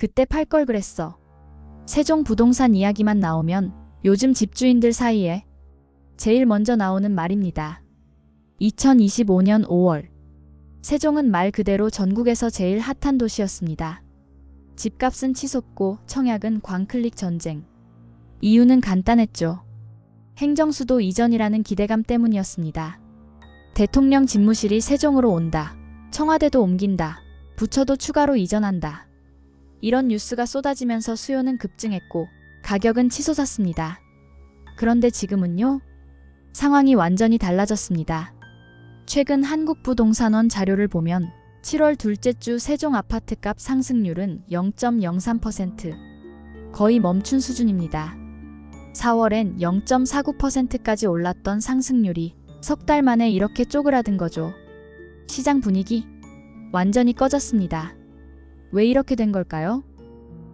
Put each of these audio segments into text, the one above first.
그때 팔 걸 그랬어. 세종 부동산 이야기만 나오면 요즘 집주인들 사이에 제일 먼저 나오는 말입니다. 2025년 5월 세종은 말 그대로 전국에서 제일 핫한 도시였습니다. 집값은 치솟고 청약은 광클릭 전쟁. 이유는 간단했죠. 행정수도 이전이라는 기대감 때문이었습니다. 대통령 집무실이 세종으로 온다. 청와대도 옮긴다. 부처도 추가로 이전한다. 이런 뉴스가 쏟아지면서 수요는 급증했고 가격은 치솟았습니다. 그런데 지금은요? 상황이 완전히 달라졌습니다. 최근 한국부동산원 자료를 보면 7월 둘째 주 세종 아파트값 상승률은 0.03%, 거의 멈춘 수준입니다. 4월엔 0.49%까지 올랐던 상승률이 석 달 만에 이렇게 쪼그라든 거죠. 시장 분위기 완전히 꺼졌습니다. 왜 이렇게 된 걸까요?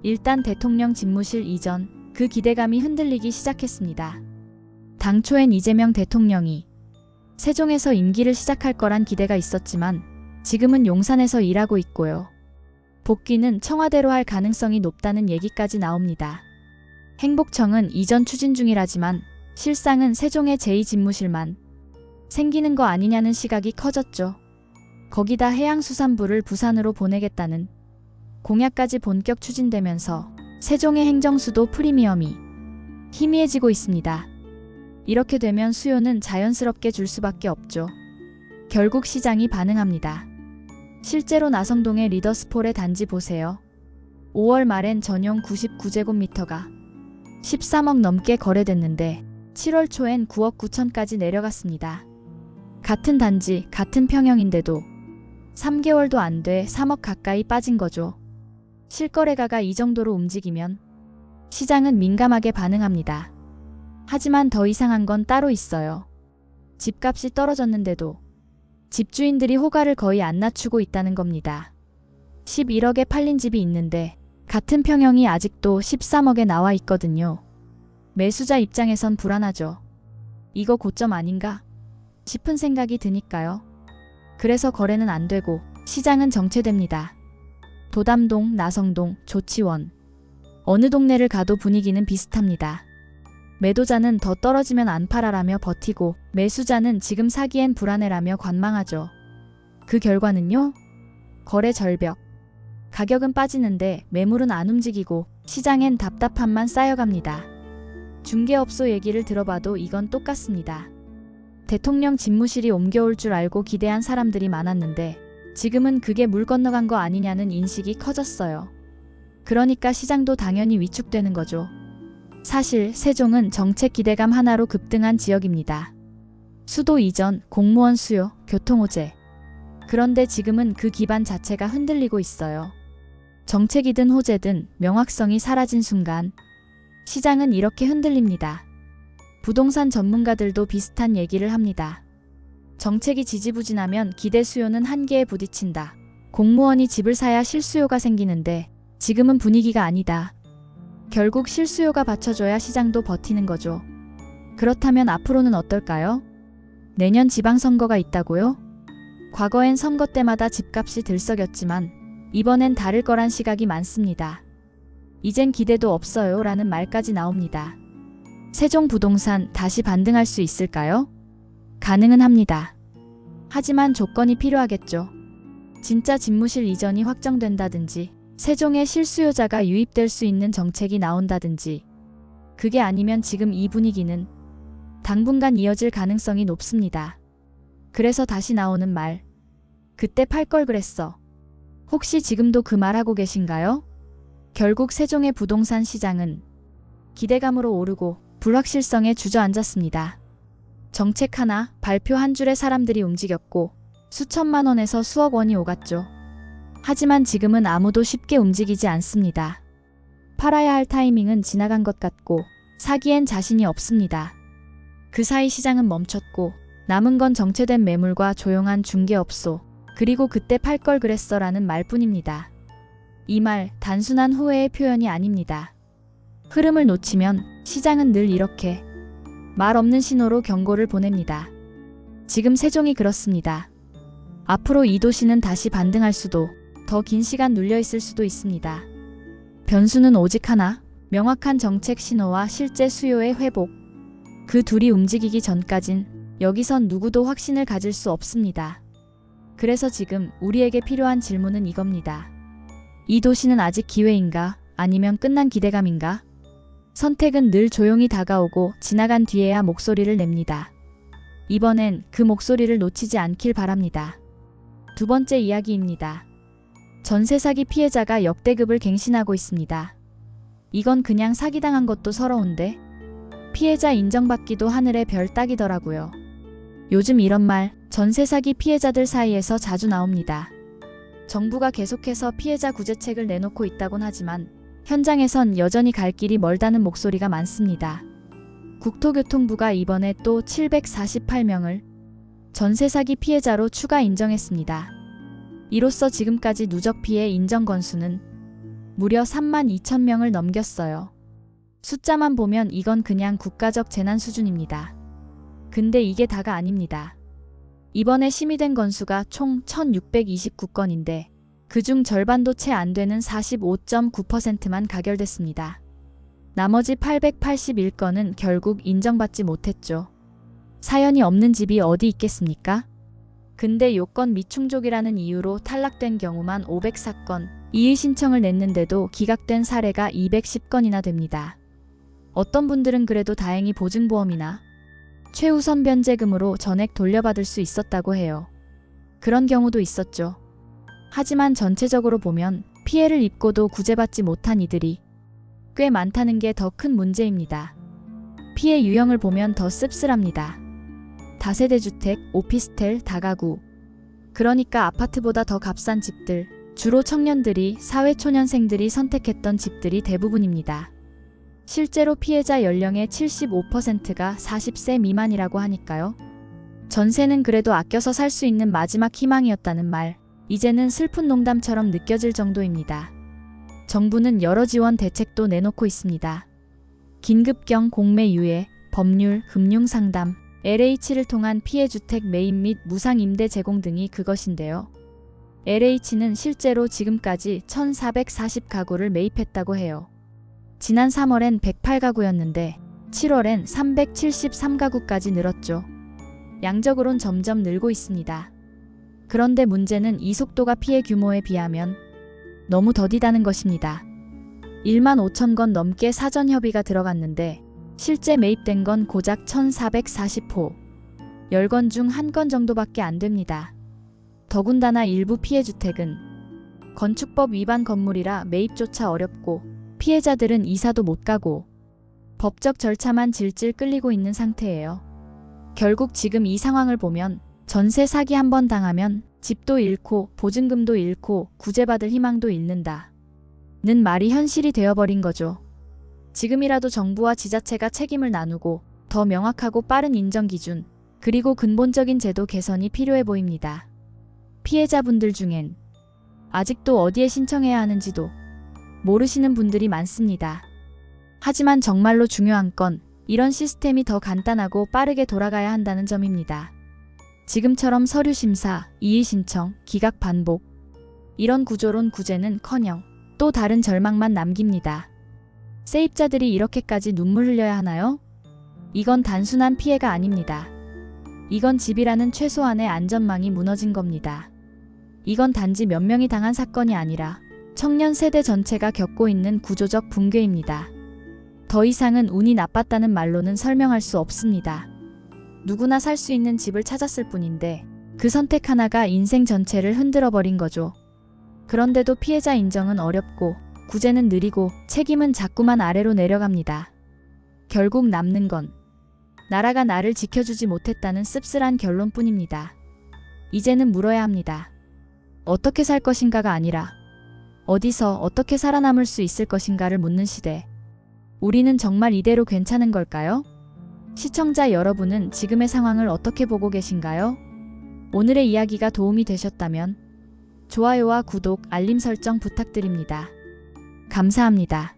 일단 대통령 집무실 이전, 그 기대감이 흔들리기 시작했습니다. 당초엔 이재명 대통령이 세종에서 임기를 시작할 거란 기대가 있었지만 지금은 용산에서 일하고 있고요. 복귀는 청와대로 할 가능성이 높다는 얘기까지 나옵니다. 행복청은 이전 추진 중이라지만 실상은 세종의 제2집무실만 생기는 거 아니냐는 시각이 커졌죠. 거기다 해양수산부를 부산으로 보내겠다는 공약까지 본격 추진되면서 세종의 행정수도 프리미엄이 희미해지고 있습니다. 이렇게 되면 수요는 자연스럽게 줄 수밖에 없죠. 결국 시장이 반응합니다. 실제로 나성동의 리더스폴의 단지 보세요. 5월 말엔 전용 99제곱미터가 13억 넘게 거래됐는데 7월 초엔 9억 9천까지 내려갔습니다. 같은 단지, 같은 평형인데도 3개월도 안 돼 3억 가까이 빠진 거죠. 실거래가가 이 정도로 움직이면 시장은 민감하게 반응합니다. 하지만 더 이상한 건 따로 있어요. 집값이 떨어졌는데도 집주인들이 호가를 거의 안 낮추고 있다는 겁니다. 11억에 팔린 집이 있는데 같은 평형이 아직도 13억에 나와 있거든요. 매수자 입장에선 불안하죠. 이거 고점 아닌가 싶은 생각이 드니까요. 그래서 거래는 안 되고 시장은 정체됩니다. 도담동, 나성동, 조치원. 어느 동네를 가도 분위기는 비슷합니다. 매도자는 더 떨어지면 안 팔아라며 버티고 매수자는 지금 사기엔 불안해라며 관망하죠. 그 결과는요? 거래 절벽. 가격은 빠지는데 매물은 안 움직이고 시장엔 답답함만 쌓여갑니다. 중개업소 얘기를 들어봐도 이건 똑같습니다. 대통령 집무실이 옮겨올 줄 알고 기대한 사람들이 많았는데 지금은 그게 물 건너간 거 아니냐는 인식이 커졌어요. 그러니까 시장도 당연히 위축되는 거죠. 사실 세종은 정책 기대감 하나로 급등한 지역입니다. 수도 이전, 공무원 수요, 교통 호재. 그런데 지금은 그 기반 자체가 흔들리고 있어요. 정책이든 호재든 명확성이 사라진 순간 시장은 이렇게 흔들립니다. 부동산 전문가들도 비슷한 얘기를 합니다. 정책이 지지부진하면 기대 수요는 한계에 부딪힌다. 공무원이 집을 사야 실수요가 생기는데 지금은 분위기가 아니다. 결국 실수요가 받쳐줘야 시장도 버티는 거죠. 그렇다면 앞으로는 어떨까요? 내년 지방선거가 있다고요? 과거엔 선거 때마다 집값이 들썩였지만 이번엔 다를 거란 시각이 많습니다. 이젠 기대도 없어요 라는 말까지 나옵니다. 세종 부동산 다시 반등할 수 있을까요? 가능은 합니다. 하지만 조건이 필요하겠죠. 진짜 집무실 이전이 확정된다든지 세종에 실수요자가 유입될 수 있는 정책이 나온다든지 그게 아니면 지금 이 분위기는 당분간 이어질 가능성이 높습니다. 그래서 다시 나오는 말. 그때 팔 걸 그랬어. 혹시 지금도 그 말하고 계신가요? 결국 세종의 부동산 시장은 기대감으로 오르고 불확실성에 주저앉았습니다. 정책 하나, 발표 한 줄에 사람들이 움직였고 수천만 원에서 수억 원이 오갔죠. 하지만 지금은 아무도 쉽게 움직이지 않습니다. 팔아야 할 타이밍은 지나간 것 같고 사기엔 자신이 없습니다. 그 사이 시장은 멈췄고 남은 건 정체된 매물과 조용한 중개업소, 그리고 그때 팔 걸 그랬어 라는 말뿐입니다. 이 말 단순한 후회의 표현이 아닙니다. 흐름을 놓치면 시장은 늘 이렇게 말 없는 신호로 경고를 보냅니다. 지금 세종이 그렇습니다. 앞으로 이 도시는 다시 반등할 수도, 더 긴 시간 눌려 있을 수도 있습니다. 변수는 오직 하나, 명확한 정책 신호와 실제 수요의 회복. 그 둘이 움직이기 전까진 여기선 누구도 확신을 가질 수 없습니다. 그래서 지금 우리에게 필요한 질문은 이겁니다. 이 도시는 아직 기회인가? 아니면 끝난 기대감인가? 선택은 늘 조용히 다가오고 지나간 뒤에야 목소리를 냅니다. 이번엔 그 목소리를 놓치지 않길 바랍니다. 두 번째 이야기입니다. 전세 사기 피해자가 역대급을 갱신하고 있습니다. 이건 그냥 사기당한 것도 서러운데 피해자 인정받기도 하늘의 별 따기더라고요. 요즘 이런 말 전세 사기 피해자들 사이에서 자주 나옵니다. 정부가 계속해서 피해자 구제책을 내놓고 있다곤 하지만 현장에선 여전히 갈 길이 멀다는 목소리가 많습니다. 국토교통부가 이번에 또 748명을 전세 사기 피해자로 추가 인정했습니다. 이로써 지금까지 누적 피해 인정 건수는 무려 32,000명을 넘겼어요. 숫자만 보면 이건 그냥 국가적 재난 수준입니다. 근데 이게 다가 아닙니다. 이번에 심의된 건수가 총 1,629건인데 그중 절반도 채 안 되는 45.9%만 가결됐습니다. 나머지 881건은 결국 인정받지 못했죠. 사연이 없는 집이 어디 있겠습니까? 근데 요건 미충족이라는 이유로 탈락된 경우만 504건, 이의 신청을 냈는데도 기각된 사례가 210건이나 됩니다. 어떤 분들은 그래도 다행히 보증보험이나 최우선 변제금으로 전액 돌려받을 수 있었다고 해요. 그런 경우도 있었죠. 하지만 전체적으로 보면 피해를 입고도 구제받지 못한 이들이 꽤 많다는 게 더 큰 문제입니다. 피해 유형을 보면 더 씁쓸합니다. 다세대 주택, 오피스텔, 다가구. 그러니까 아파트보다 더 값싼 집들, 주로 청년들이, 사회초년생들이 선택했던 집들이 대부분입니다. 실제로 피해자 연령의 75%가 40세 미만이라고 하니까요. 전세는 그래도 아껴서 살 수 있는 마지막 희망이었다는 말, 이제는 슬픈 농담처럼 느껴질 정도입니다. 정부는 여러 지원 대책도 내놓고 있습니다. 긴급경 공매 유예, 법률, 금융상담, LH를 통한 피해주택 매입 및 무상임대 제공 등이 그것인데요. LH는 실제로 지금까지 1,440가구를 매입했다고 해요. 지난 3월엔 108가구였는데 7월엔 373가구까지 늘었죠. 양적으론 점점 늘고 있습니다. 그런데 문제는 이 속도가 피해 규모에 비하면 너무 더디다는 것입니다. 15,000건 넘게 사전 협의가 들어갔는데 실제 매입된 건 고작 1,440호. 10건 중 1건 정도밖에 안 됩니다. 더군다나 일부 피해주택은 건축법 위반 건물이라 매입조차 어렵고 피해자들은 이사도 못 가고 법적 절차만 질질 끌리고 있는 상태예요. 결국 지금 이 상황을 보면 전세 사기 한 번 당하면 집도 잃고 보증금도 잃고 구제받을 희망도 잃는다. 는 말이 현실이 되어버린 거죠. 지금이라도 정부와 지자체가 책임을 나누고 더 명확하고 빠른 인정 기준, 그리고 근본적인 제도 개선이 필요해 보입니다. 피해자분들 중엔 아직도 어디에 신청해야 하는지도 모르시는 분들이 많습니다. 하지만 정말로 중요한 건 이런 시스템이 더 간단하고 빠르게 돌아가야 한다는 점입니다. 지금처럼 서류 심사, 이의 신청, 기각 반복, 이런 구조론 구제는커녕 또 다른 절망만 남깁니다. 세입자들이 이렇게까지 눈물 흘려야 하나요? 이건 단순한 피해가 아닙니다. 이건 집이라는 최소한의 안전망이 무너진 겁니다. 이건 단지 몇 명이 당한 사건이 아니라 청년 세대 전체가 겪고 있는 구조적 붕괴입니다. 더 이상은 운이 나빴다는 말로는 설명할 수 없습니다. 누구나 살 수 있는 집을 찾았을 뿐인데 그 선택 하나가 인생 전체를 흔들어버린 거죠. 그런데도 피해자 인정은 어렵고 구제는 느리고 책임은 자꾸만 아래로 내려갑니다. 결국 남는 건 나라가 나를 지켜주지 못했다는 씁쓸한 결론뿐입니다. 이제는 물어야 합니다. 어떻게 살 것인가가 아니라 어디서 어떻게 살아남을 수 있을 것인가를 묻는 시대. 우리는 정말 이대로 괜찮은 걸까요? 시청자 여러분은 지금의 상황을 어떻게 보고 계신가요? 오늘의 이야기가 도움이 되셨다면 좋아요와 구독, 알림 설정 부탁드립니다. 감사합니다.